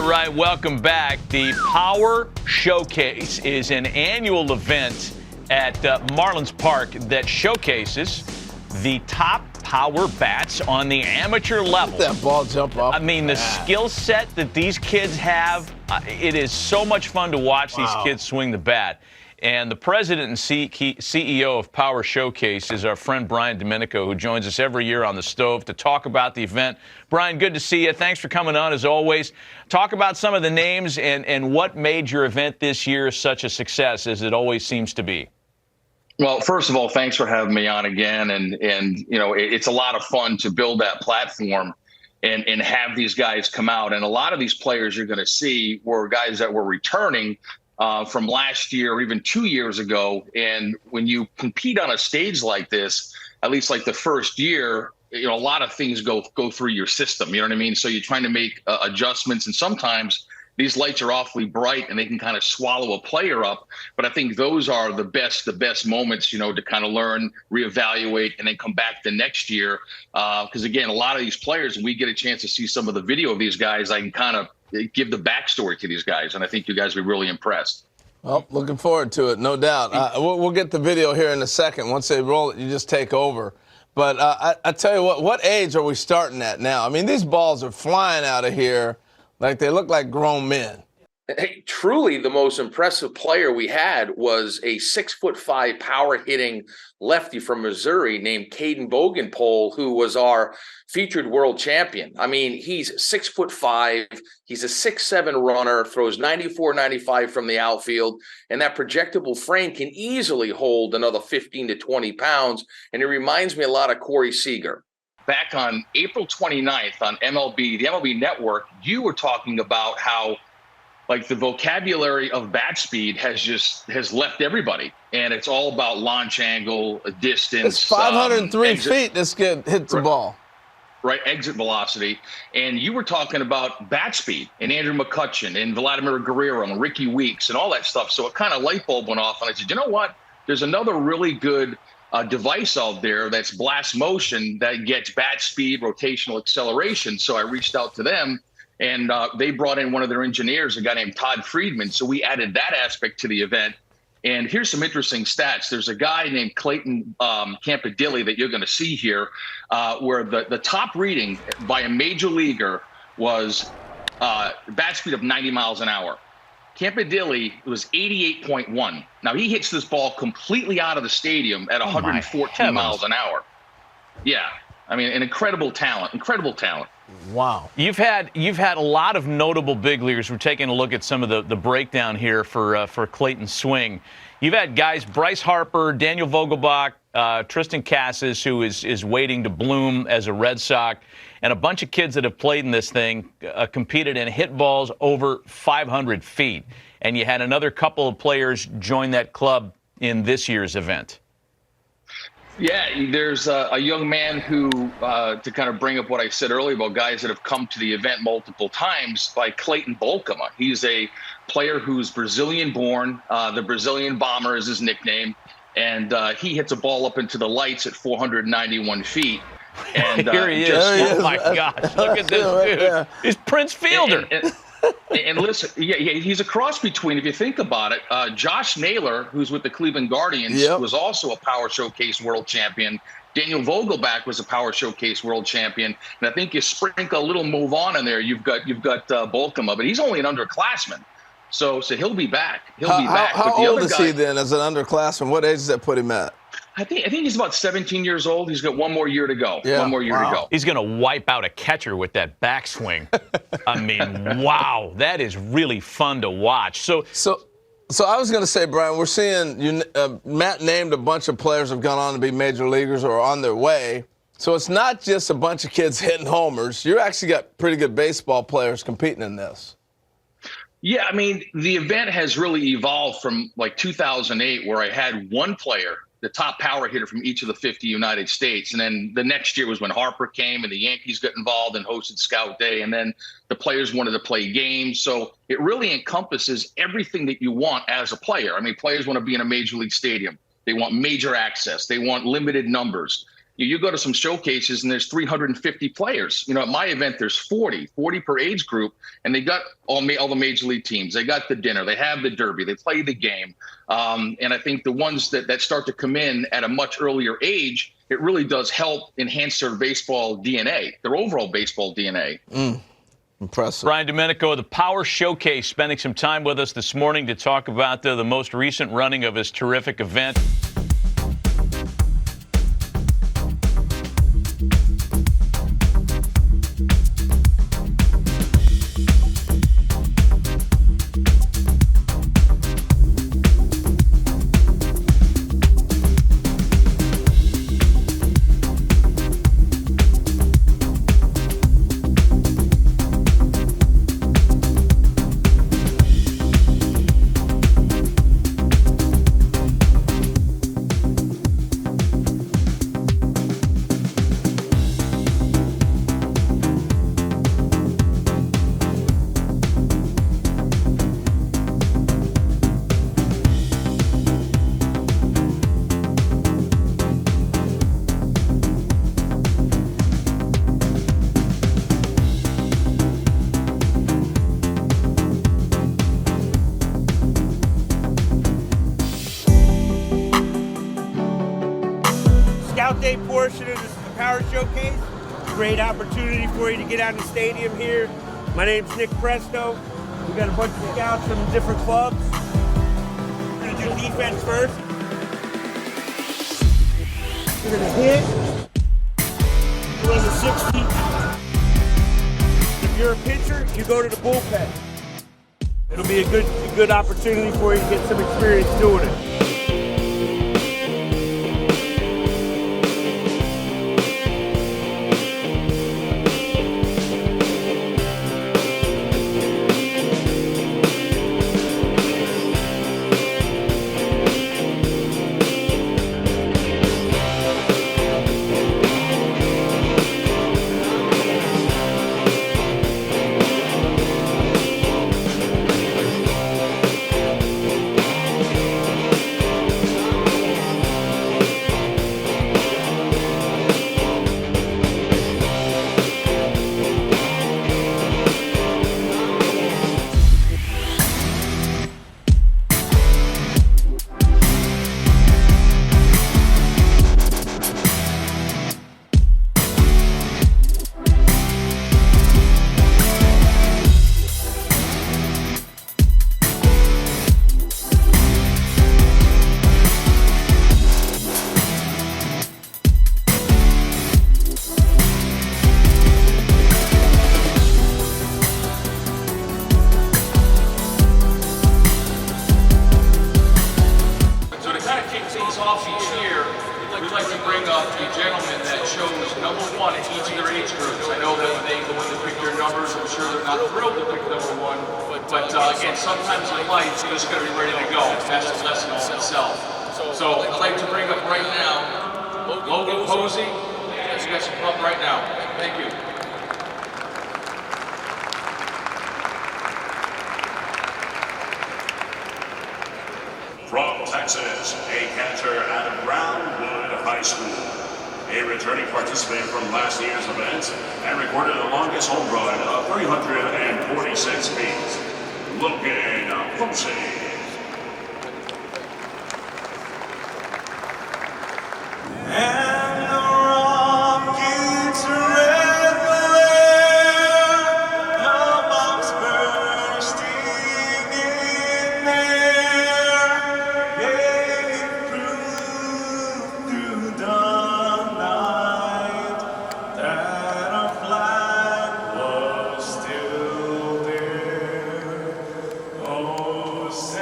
All right, welcome back. The Power Showcase is an annual event at Marlins Park that showcases the top power bats on the amateur level. Let that ball jump off. I mean, the skill set that these kids have, it is so much fun to watch these kids swing the bat. And the president and CEO of Power Showcase is our friend Brian Domenico, who joins us every year on the stove to talk about the event. Brian, good to see you. Thanks for coming on, as always. Talk about some of the names and what made your event this year such a success, as it always seems to be. Well, first of all, thanks for having me on again. And you know, it's a lot of fun to build that platform and have these guys come out. And a lot of these players you're going to see were guys that were returning from last year or even 2 years ago. And when you compete on a stage like this, at least like the first year, you know, a lot of things go through your system. You know what I mean? So you're trying to make adjustments, and sometimes these lights are awfully bright and they can kind of swallow a player up. But I think those are the best moments, you know, to kind of learn, reevaluate, and then come back the next year. Because again, a lot of these players, when we get a chance to see some of the video of these guys, I can kind of give the backstory to these guys, and I think you guys will be really impressed. Well, looking forward to it, no doubt. We'll get the video here in a second. Once they roll it, you just take over. But I tell you what age are we starting at now? I mean, these balls are flying out of here like they look like grown men. Hey, truly the most impressive player we had was a 6'5" power hitting lefty from Missouri named Caden Bogenpole, who was our featured world champion. I mean, he's 6'5", he's a 6'7" runner, throws 94, 95 from the outfield, and that projectable frame can easily hold another 15 to 20 pounds. And it reminds me a lot of Corey Seager. Back on April 29th on the MLB Network, you were talking about how like the vocabulary of bat speed has left everybody, and it's all about launch angle, distance. It's 503 feet this kid hits the ball. Right, exit velocity. And you were talking about bat speed and Andrew McCutchen and Vladimir Guerrero and Ricky Weeks and all that stuff. So it kind of light bulb went off, and I said, you know what? There's another really good device out there that's blast motion that gets bat speed, rotational acceleration. So I reached out to them. And they brought in one of their engineers, a guy named Todd Friedman. So we added that aspect to the event. And here's some interesting stats. There's a guy named Clayton Campadilli that you're going to see here, where the top reading by a major leaguer was bat speed of 90 miles an hour. Campadilli was 88.1. Now, he hits this ball completely out of the stadium at 114 miles an hour. Yeah. I mean, an incredible talent. Wow. You've had a lot of notable big leaguers. We're taking a look at some of the breakdown here for Clayton's swing. You've had guys, Bryce Harper, Daniel Vogelbach, Tristan Casas, who is waiting to bloom as a Red Sox, and a bunch of kids that have played in this thing, competed and hit balls over 500 feet. And you had another couple of players join that club in this year's event. Yeah, there's a young man who, to kind of bring up what I said earlier about guys that have come to the event multiple times, by Clayton Bolkema. He's a player who's Brazilian-born. The Brazilian Bomber is his nickname. And he hits a ball up into the lights at 491 feet. And here he is. Oh, my gosh. Look at this dude. He's Prince Fielder. And listen, yeah, he's a cross between, if you think about it, Josh Naylor, who's with the Cleveland Guardians, was also a Power Showcase world champion. Daniel Vogelbach was a Power Showcase world champion. And I think you sprinkle a little move on in there, you've got Bolkema, but he's only an underclassman. So he'll be back. How old is he then as an underclassman? What age does that put him at? I think he's about 17 years old. He's got one more year to go. Yeah. One more year to go. He's going to wipe out a catcher with that backswing. I mean, wow, that is really fun to watch. So I was going to say, Brian, we're seeing Matt named a bunch of players have gone on to be major leaguers or are on their way. So it's not just a bunch of kids hitting homers. You actually got pretty good baseball players competing in this. Yeah, I mean, the event has really evolved from like 2008, where I had one player, the top power hitter from each of the 50 United States. And then the next year was when Harper came and the Yankees got involved and hosted Scout Day. And then the players wanted to play games. So it really encompasses everything that you want as a player. I mean, players want to be in a major league stadium. They want major access. They want limited numbers. You go to some showcases and there's 350 players. At my event, there's 40 per age group, and they got all the major league teams. They got the dinner, they have the derby, they play the game. And I think the ones that start to come in at a much earlier age, it really does help enhance their baseball DNA, their overall baseball DNA. Impressive. Brian Domenico of the Power Showcase spending some time with us this morning to talk about the most recent running of his terrific event. Scout Day portion of the Power Showcase. Great opportunity for you to get out in the stadium here. My name's Nick Presto. We got a bunch of scouts from different clubs. We're gonna do defense first. We're gonna hit. Run the 60. If you're a pitcher, you go to the bullpen. It'll be a good opportunity for you to get some experience doing it. off each year, we'd like to bring up a gentleman that chose #1 in each of their age groups. I know that when they go in to pick their numbers, I'm sure they're not thrilled to pick #1, but again, sometimes in life, you just got to be ready to go. That's a lesson all itself. So I'd like to bring up right now, Logan Posey. You guys can come up right now. Thank you. From Texas, a catcher at Brownwood High School, a returning participant from last year's event, and recorded the longest home run of 346 feet, Logan Posey. And the rocket's red glare, the bombs bursting in there, gave proof through the night that our flag was still there. Oh, say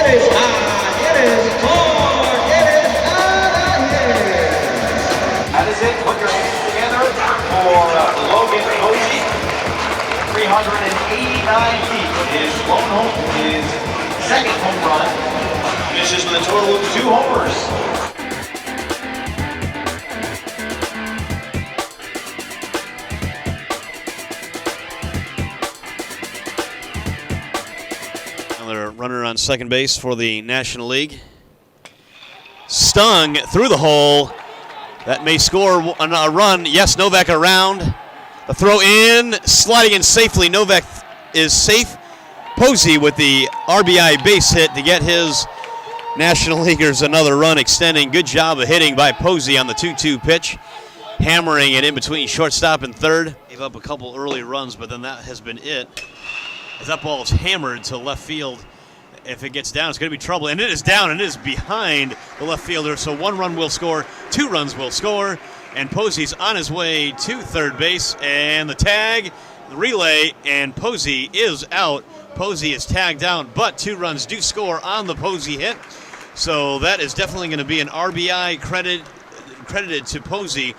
is high. It is far. It is out of here. That is it. Put your hands together for Logan Posey. 389 feet. His second home run. Finishes with a total of 2 homers. Another runner on second base for the National League. Stung through the hole. That may score a run. Yes, Novak around. The throw in, sliding in safely. Novak is safe. Posey with the RBI base hit to get his National Leaguers another run extending. Good job of hitting by Posey on the 2-2 pitch. Hammering it in between shortstop and third. Gave up a couple early runs, but then that has been it. As that ball is hammered to left field. If it gets down, it's going to be trouble. And it is down, and it is behind the left fielder. So 1 run will score, 2 runs will score. And Posey's on his way to third base. And the tag, the relay, and Posey is out. Posey is tagged out, but 2 runs do score on the Posey hit. So that is definitely going to be an RBI credited to Posey.